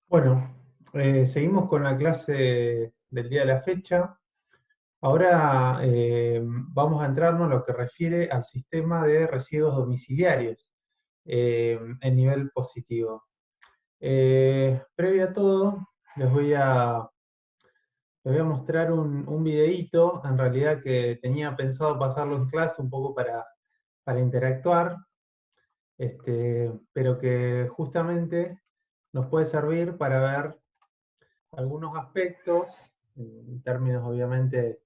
Bueno, seguimos con la clase del día de la fecha. Ahora vamos a entrarnos a lo que refiere al sistema de residuos domiciliarios en nivel positivo. Previo a todo, les voy a mostrar un videíto, en realidad que tenía pensado pasarlo en clase un poco para interactuar, pero que justamente nos puede servir para ver algunos aspectos, en términos obviamente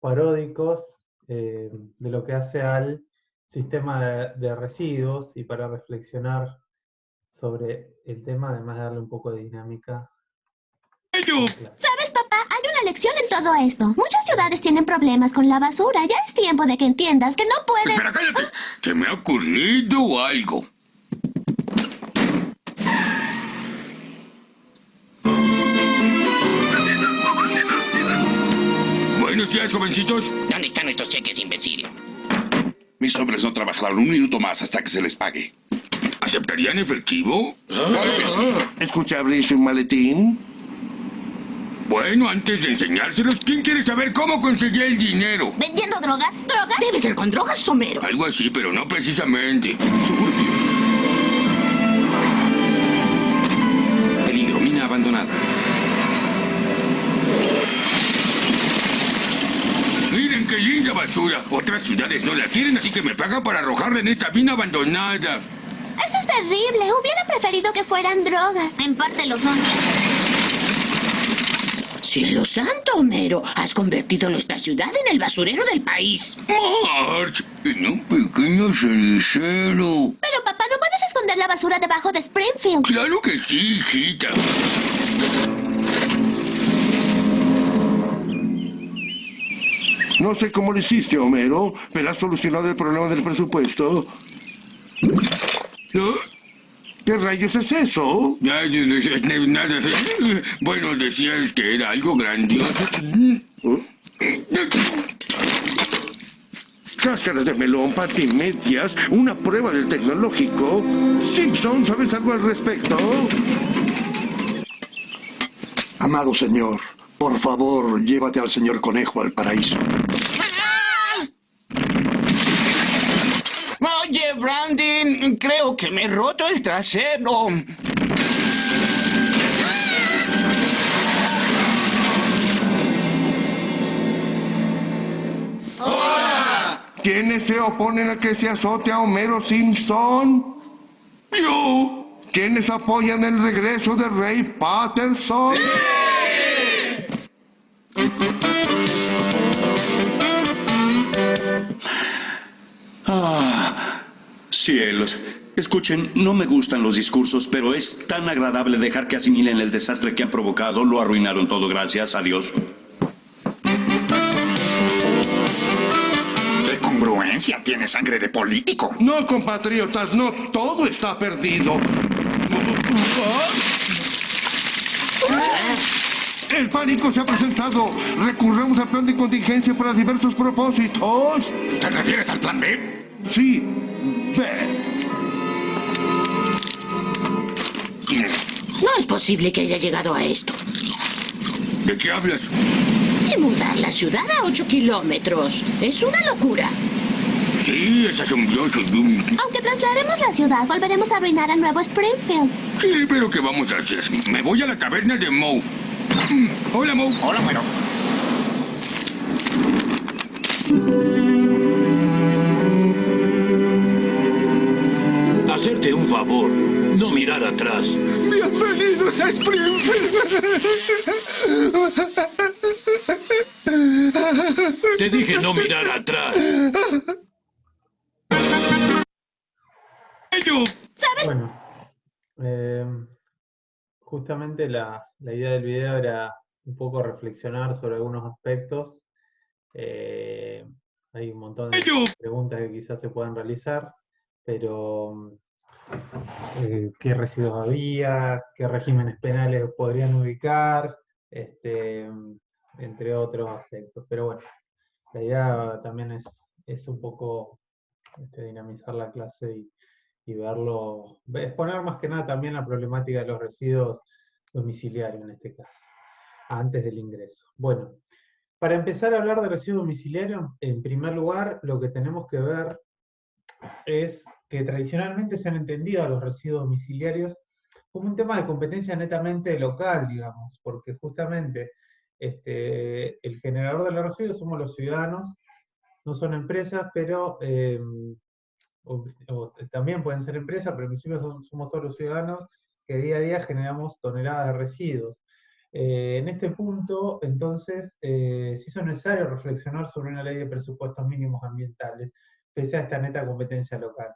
paródicos, de lo que hace al sistema de residuos y para reflexionar sobre el tema, además de darle un poco de dinámica a la clase. ¿Sabes, papá? Hay una lección en todo esto. Muchas ciudades tienen problemas con la basura. Ya es tiempo de que entiendas que no puedes... Espera, cállate. Se me ha ocurrido algo. Buenos días, jovencitos. ¿Dónde están nuestros cheques, imbécil? Mis hombres no trabajarán un minuto más hasta que se les pague. ¿Aceptarían efectivo? Claro que sí. ¿Escucha abrirse un maletín? Bueno, antes de enseñárselos, ¿quién quiere saber cómo conseguí el dinero? ¿Vendiendo drogas? ¿Drogas? Debe ser con drogas, Homero. Algo así, pero no precisamente. Peligro, mina abandonada. Miren qué linda basura. Otras ciudades no la quieren, así que me pagan para arrojarla en esta mina abandonada. Eso es terrible. Hubiera preferido que fueran drogas. En parte lo son. Cielo santo, Homero. Has convertido nuestra ciudad en el basurero del país. Marge, en un pequeño cenicero. Pero, papá, no puedes esconder la basura debajo de Springfield. Claro que sí, hijita. No sé cómo lo hiciste, Homero, pero has solucionado el problema del presupuesto. ¿No? ¿Qué rayos es eso? Nada. Bueno, decías que era algo grandioso. Cáscaras de melón, patimedias, una prueba del tecnológico. Simpson, ¿sabes algo al respecto? Amado señor, por favor, llévate al señor Conejo al paraíso. Oye, Brandon, creo que me he roto el trasero. ¿Quiénes se oponen a que se azote a Homero Simpson? Yo. ¿Quiénes apoyan el regreso de Ray Patterson? Cielos. Escuchen, no me gustan los discursos, pero es tan agradable dejar que asimilen el desastre que han provocado. Lo arruinaron todo, gracias a Dios. ¡Qué congruencia! Tiene sangre de político. No, compatriotas, no todo está perdido. El pánico se ha presentado. Recurramos al plan de contingencia para diversos propósitos. ¿Te refieres al plan B? Sí. Ve. No es posible que haya llegado a esto. ¿De qué hablas? Y mudar la ciudad a 8 kilómetros. Es una locura. Sí, es asombroso. Aunque traslademos la ciudad, volveremos a arruinar a Nuevo Springfield. Sí, pero ¿qué vamos a hacer? Me voy a la taberna de Moe. Hola, Moe. Hola, bueno. Hacerte un favor, no mirar atrás. Bienvenidos a Springfield. Te dije no mirar atrás. Bueno, justamente la idea del video era un poco reflexionar sobre algunos aspectos. Hay un montón de preguntas que quizás se puedan realizar, pero qué residuos había, qué regímenes penales podrían ubicar, entre otros aspectos. Pero bueno, la idea también es un poco dinamizar la clase y verlo, exponer más que nada también la problemática de los residuos domiciliario en este caso, antes del ingreso. Bueno, para empezar a hablar de residuo domiciliario, en primer lugar, lo que tenemos que ver es que tradicionalmente se han entendido a los residuos domiciliarios como un tema de competencia netamente local, digamos, porque justamente el generador de los residuos somos los ciudadanos, no son empresas, pero también pueden ser empresas, pero en principio somos todos los ciudadanos que día a día generamos toneladas de residuos. En este punto, entonces, se hizo necesario reflexionar sobre una ley de presupuestos mínimos ambientales, pese a esta neta competencia local.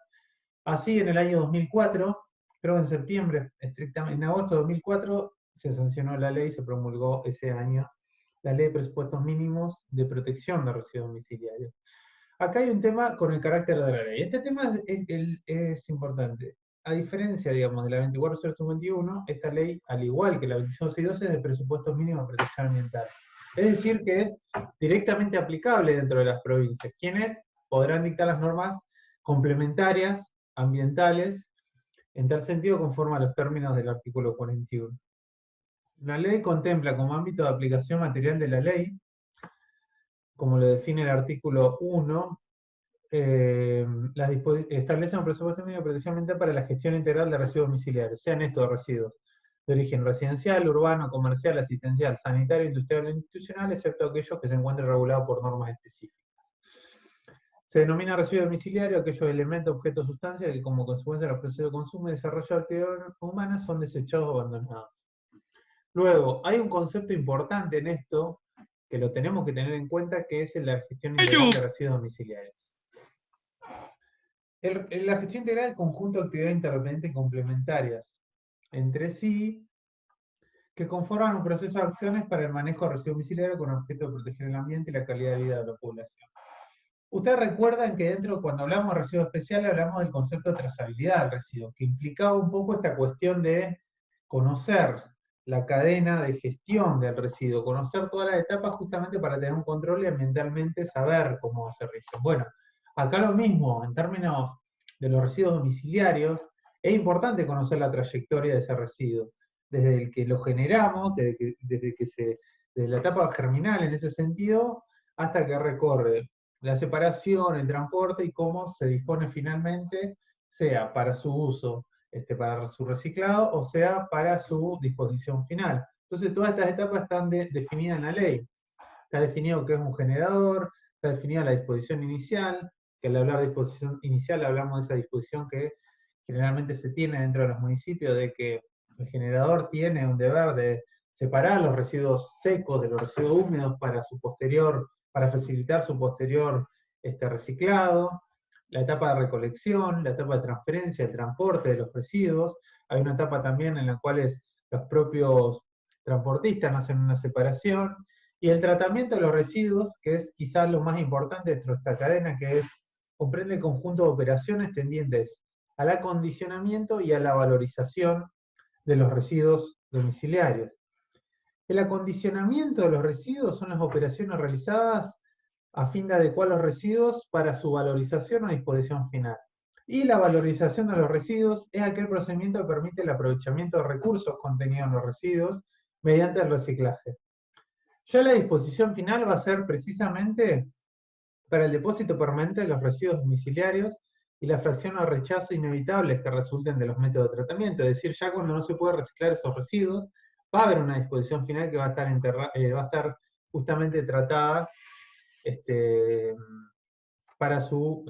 Así, en el año 2004, creo que en septiembre, estrictamente, en agosto de 2004, se sancionó la ley, se promulgó ese año la ley de presupuestos mínimos de protección de residuos domiciliarios. Acá hay un tema con el carácter de la ley. Este tema es importante. A diferencia, digamos, de la 24/051, esta ley, al igual que la 25/612, es de presupuestos mínimos de protección ambiental. Es decir, que es directamente aplicable dentro de las provincias, quienes podrán dictar las normas complementarias ambientales, en tal sentido conforme a los términos del artículo 41. La ley contempla como ámbito de aplicación material de la ley, como lo define el artículo 1, establece un presupuesto mínimo de protección ambiental para la gestión integral de residuos domiciliarios, sean estos residuos de origen residencial, urbano, comercial, asistencial, sanitario, industrial e institucional, excepto aquellos que se encuentren regulados por normas específicas. Se denomina residuo domiciliario aquellos elementos, objetos, sustancias que como consecuencia de los procesos de consumo y desarrollo de actividades humanas son desechados o abandonados. Luego, hay un concepto importante en esto, que lo tenemos que tener en cuenta, que es la gestión integral de residuos domiciliarios. La gestión integral es el conjunto de actividades interdependientes y complementarias entre sí, que conforman un proceso de acciones para el manejo de residuos domiciliarios con objeto de proteger el ambiente y la calidad de vida de la población. Ustedes recuerdan que cuando hablamos de residuos especiales, hablamos del concepto de trazabilidad del residuo, que implicaba un poco esta cuestión de conocer la cadena de gestión del residuo, conocer todas las etapas justamente para tener un control y ambientalmente saber cómo se rige. Bueno, acá lo mismo, en términos de los residuos domiciliarios, es importante conocer la trayectoria de ese residuo, desde el que lo generamos, desde la etapa germinal en ese sentido, hasta que recorre la separación, el transporte y cómo se dispone finalmente, sea para su uso, para su reciclado, o sea para su disposición final. Entonces todas estas etapas están definidas en la ley. Está definido qué es un generador, está definida la disposición inicial, que al hablar de disposición inicial hablamos de esa disposición que generalmente se tiene dentro de los municipios, de que el generador tiene un deber de separar los residuos secos de los residuos húmedos para facilitar su posterior reciclado, la etapa de recolección, la etapa de transferencia, el transporte de los residuos. Hay una etapa también en la cual los propios transportistas hacen una separación, y el tratamiento de los residuos, que es quizás lo más importante dentro de esta cadena, que comprende el conjunto de operaciones tendientes al acondicionamiento y a la valorización de los residuos domiciliarios. El acondicionamiento de los residuos son las operaciones realizadas a fin de adecuar los residuos para su valorización o disposición final. Y la valorización de los residuos es aquel procedimiento que permite el aprovechamiento de recursos contenidos en los residuos mediante el reciclaje. Ya la disposición final va a ser precisamente para el depósito permanente de los residuos domiciliarios y la fracción o rechazo inevitables que resulten de los métodos de tratamiento. Es decir, ya cuando no se puede reciclar esos residuos, va a haber una disposición final que va a estar justamente tratada para su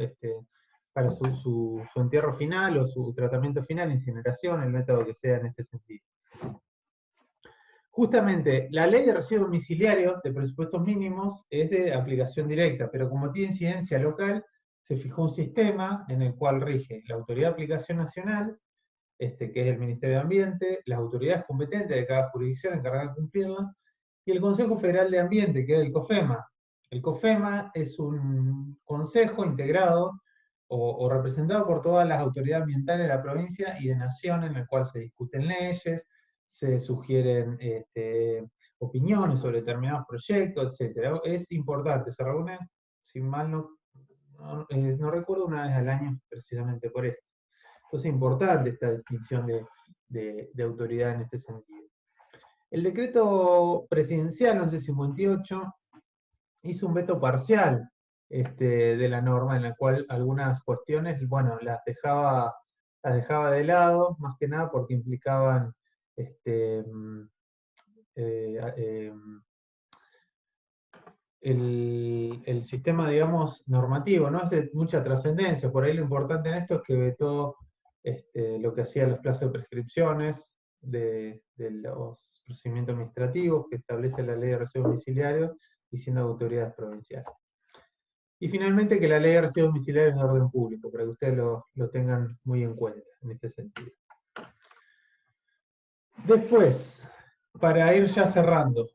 entierro final o su tratamiento final, incineración, el método que sea en este sentido. Justamente, la ley de residuos domiciliarios de presupuestos mínimos es de aplicación directa, pero como tiene incidencia local, se fijó un sistema en el cual rige la Autoridad de Aplicación Nacional, que es el Ministerio de Ambiente, las autoridades competentes de cada jurisdicción encargadas de cumplirla, y el Consejo Federal de Ambiente, que es el COFEMA. El COFEMA es un consejo integrado o representado por todas las autoridades ambientales de la provincia y de nación, en el cual se discuten leyes, se sugieren opiniones sobre determinados proyectos, etc. Es importante, se reúne, si mal no recuerdo, una vez al año precisamente por esto. Entonces es importante esta distinción de autoridad en este sentido. El decreto presidencial 1158 hizo un veto parcial de la norma, en la cual algunas cuestiones, bueno, las dejaba de lado, más que nada porque implicaban el sistema, digamos, normativo, no es de mucha trascendencia. Por ahí lo importante en esto es que vetó lo que hacía los plazos de prescripciones de los procedimientos administrativos que establece la ley de residuos domiciliarios y siendo autoridades provinciales. Y finalmente que la ley de residuos domiciliarios es de orden público, para que ustedes lo tengan muy en cuenta en este sentido. Después, para ir ya cerrando,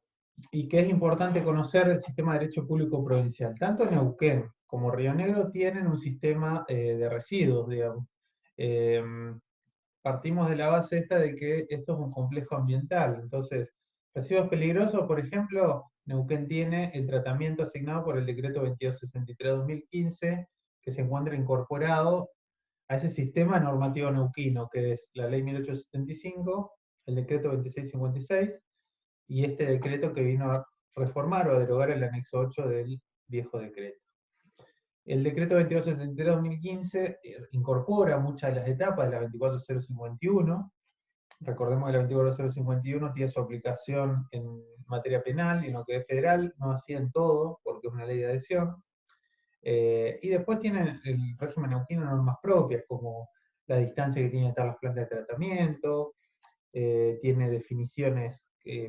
y que es importante conocer el sistema de derecho público provincial. Tanto Neuquén como Río Negro tienen un sistema de residuos, digamos. Partimos de la base esta de que esto es un complejo ambiental. Entonces, residuos peligrosos, por ejemplo, Neuquén tiene el tratamiento asignado por el decreto 2263-2015, que se encuentra incorporado a ese sistema normativo neuquino, que es la ley 1875, el decreto 2656, y este decreto que vino a reformar o a derogar el anexo 8 del viejo decreto. El decreto 2263-2015 incorpora muchas de las etapas de la 24051. Recordemos que la 24051 tiene su aplicación en materia penal y en lo que es federal, no así en todo, porque es una ley de adhesión. Y después tiene el régimen neuquino normas propias, como la distancia que tienen que estar las plantas de tratamiento, tiene definiciones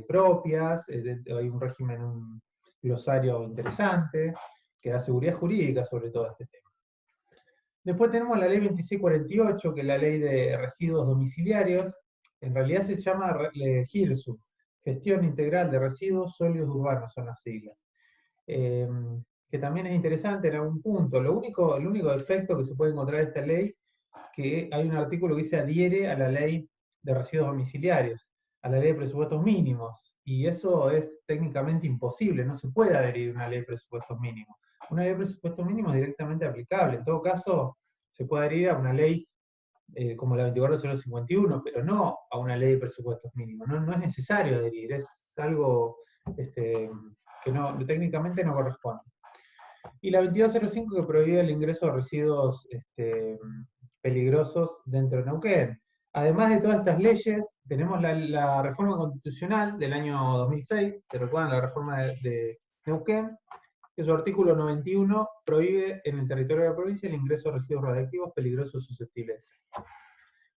propias, hay un régimen, un glosario interesante, que da seguridad jurídica sobre todo este tema. Después tenemos la ley 2648, que es la ley de residuos domiciliarios, en realidad se llama GIRSU, Gestión Integral de Residuos Sólidos Urbanos, son las siglas. Que también es interesante en algún punto. El único defecto que se puede encontrar en esta ley, que hay un artículo que se adhiere a la ley de residuos domiciliarios, a la ley de presupuestos mínimos, y eso es técnicamente imposible, no se puede adherir a una ley de presupuestos mínimos. Una ley de presupuestos mínimos es directamente aplicable, en todo caso se puede adherir a una ley como la 24051, pero no a una ley de presupuestos mínimos, no es necesario adherir, es algo que técnicamente no corresponde. Y la 2205, que prohíbe el ingreso de residuos peligrosos dentro de Neuquén. Además de todas estas leyes, tenemos la reforma constitucional del año 2006, ¿se recuerdan la reforma de Neuquén? Que su artículo 91 prohíbe en el territorio de la provincia el ingreso de residuos radiactivos peligrosos susceptibles.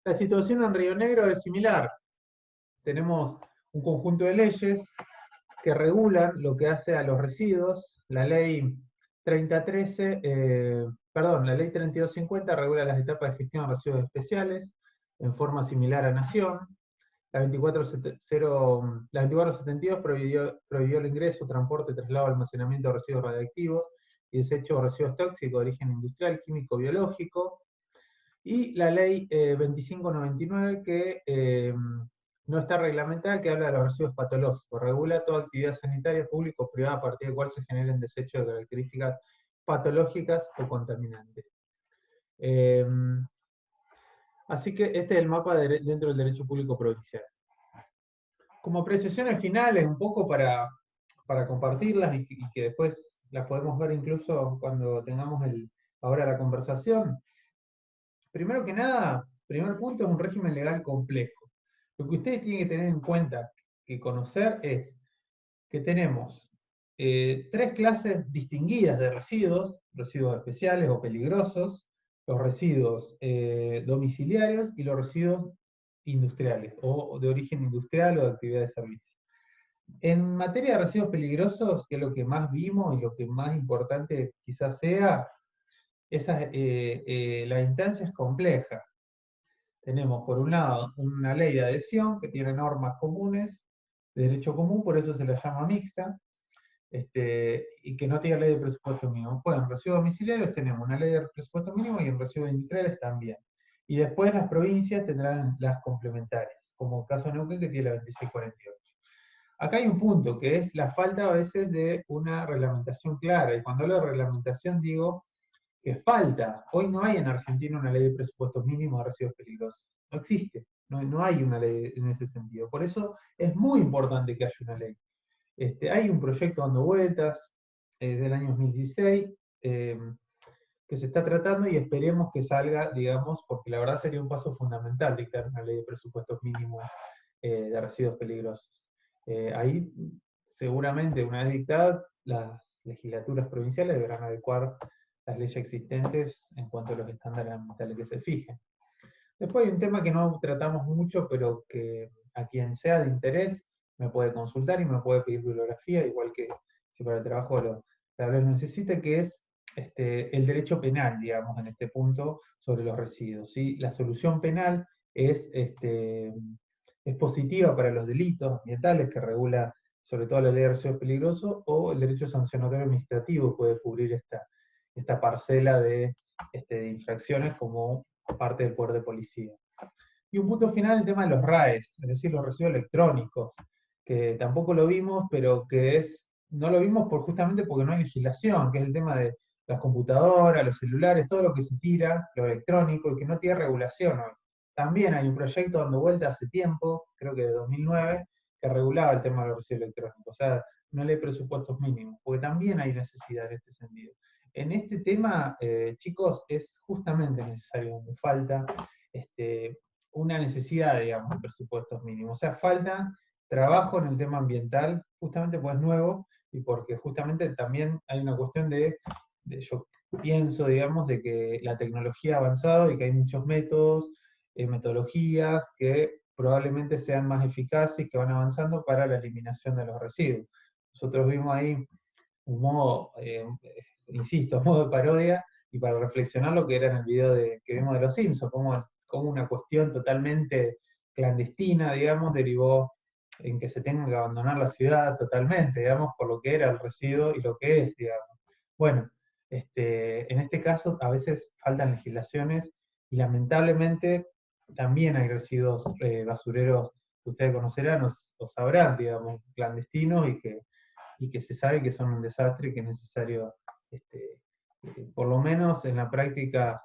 La situación en Río Negro es similar. Tenemos un conjunto de leyes que regulan lo que hace a los residuos. La ley 3250 regula las etapas de gestión de residuos especiales en forma similar a Nación. La 2472 prohibió el ingreso, transporte, traslado, almacenamiento de residuos radiactivos y desecho de residuos tóxicos de origen industrial, químico, biológico. Y la ley 2599, que no está reglamentada, que habla de los residuos patológicos, regula toda actividad sanitaria pública o privada a partir de cual se generen desechos de características patológicas o contaminantes. Así que este es el mapa dentro del derecho público provincial. Como apreciaciones finales, un poco para compartirlas y que después las podemos ver incluso cuando tengamos ahora la conversación. Primero que nada, primer punto, es un régimen legal complejo. Lo que ustedes tienen que tener en cuenta, que conocer, es que tenemos 3 clases distinguidas de residuos especiales o peligrosos, los residuos domiciliarios y los residuos industriales, o de origen industrial o de actividad de servicio. En materia de residuos peligrosos, que es lo que más vimos y lo que más importante quizás sea, la instancia es compleja. Tenemos por un lado una ley de adhesión que tiene normas comunes, de derecho común, por eso se la llama mixta, y que no tiene ley de presupuesto mínimo. Pues en residuos domiciliarios tenemos una ley de presupuesto mínimo y en residuos industriales también. Y después las provincias tendrán las complementarias, como el caso de Neuquén, que tiene la 2648. Acá hay un punto, que es la falta a veces de una reglamentación clara, y cuando hablo de reglamentación digo que falta. Hoy no hay en Argentina una ley de presupuesto mínimo de residuos peligrosos. No existe. no hay una ley en ese sentido. Por eso es muy importante que haya una ley. Hay un proyecto dando vueltas del año 2016 que se está tratando y esperemos que salga, digamos, porque la verdad sería un paso fundamental dictar una ley de presupuestos mínimos de residuos peligrosos. Ahí seguramente una vez dictadas, las legislaturas provinciales deberán adecuar las leyes existentes en cuanto a los estándares ambientales que se fijen. Después hay un tema que no tratamos mucho, pero que a quien sea de interés me puede consultar y me puede pedir bibliografía, igual que si para el trabajo tal vez necesite, que es el derecho penal, digamos, en este punto, sobre los residuos, ¿sí? La solución penal es positiva para los delitos ambientales que regula sobre todo la ley de residuos peligrosos, o el derecho sancionatorio administrativo puede cubrir esta parcela de infracciones como parte del poder de policía. Y un punto final, el tema de los RAEs, es decir, los residuos electrónicos, que tampoco lo vimos, pero no lo vimos justamente porque no hay legislación, que es el tema de las computadoras, los celulares, todo lo que se tira, lo electrónico, y que no tiene regulación hoy. También hay un proyecto dando vuelta hace tiempo, creo que de 2009, que regulaba el tema de los residuos electrónicos, o sea, no ley de presupuestos mínimos, porque también hay necesidad en este sentido. En este tema, chicos, es justamente necesario, donde falta una necesidad, digamos, de presupuestos mínimos. O sea, falta trabajo en el tema ambiental, justamente porque es nuevo, y porque justamente también hay una cuestión yo pienso, digamos, de que la tecnología ha avanzado y que hay muchos métodos, metodologías que probablemente sean más eficaces y que van avanzando para la eliminación de los residuos. Nosotros vimos ahí un modo, insisto, un modo de parodia, y para reflexionar lo que era en el video que vimos de Los Simpsons, como una cuestión totalmente clandestina, digamos, derivó en que se tenga que abandonar la ciudad totalmente, digamos, por lo que era el residuo y lo que es, digamos. Bueno, en este caso a veces faltan legislaciones y lamentablemente también hay residuos basureros que ustedes conocerán o sabrán, digamos, clandestinos y que se sabe que son un desastre y que es necesario, por lo menos en la práctica,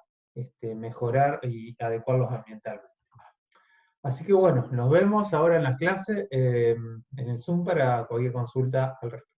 mejorar y adecuarlos ambientalmente. Así que bueno, nos vemos ahora en las clases, en el Zoom, para cualquier consulta al respecto.